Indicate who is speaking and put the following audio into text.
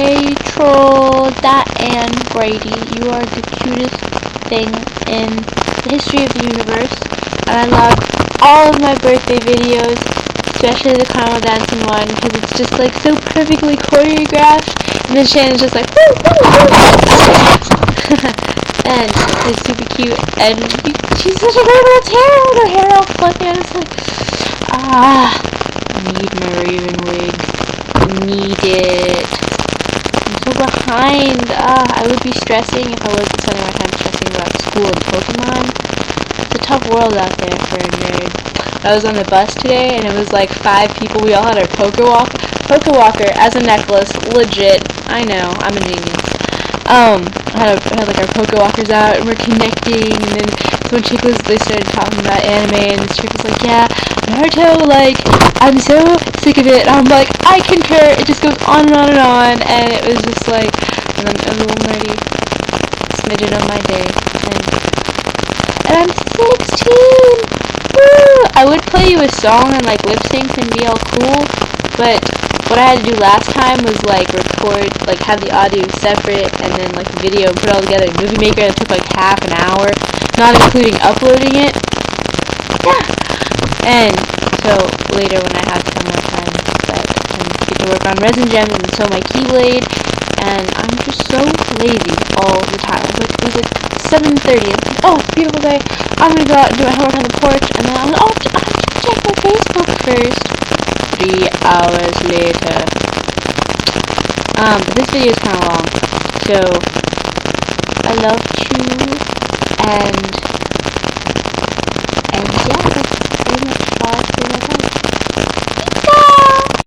Speaker 1: Rachel, that and Brady. You are the cutest thing in the history of the universe. And I love all of my birthday videos, especially the caramel dancing one, because it's just like so perfectly choreographed. And then Shannon's just like, woo, woo, woo. And it's super cute. And she's such a great little Tara with her hair all fluffy. And it's like, I need my raven wig. Need it. I'm so behind. I would be stressing if I wasn't spending my time stressing about school and Pokemon. It's a tough world out there for a nerd. I was on the bus today and it was like 5 people. We all had our Pokewalker as a necklace. Legit. I know. I'm a genius. I had like our Pokewalkers out and we're connecting, and then so when they started talking about anime, and this chick was like, yeah, Naruto, like, I'm so sick of it. And I'm like, I concur. It just goes on and on and on, and it was just like, and then a little nerdy smidgen of my day, and I'm 16. Woo! I would play you a song and like lip sync and be all cool, but what I had to do last time was like record, like have the audio separate and then like the video and put it all together in Movie Maker, and it took like half an hour, not including uploading it. Yeah. And so later when I have some more time, that I can get to work on Resin Gems and sew my Keyblade, and I'm just so lazy all the time. It was like 7:30, and like, oh, beautiful day, I'm gonna go out and do my homework on the porch, and then I have to check my Facebook first. 3 hours later. But this video is kind of long, so I love you, and yeah, that's pretty much all for my time.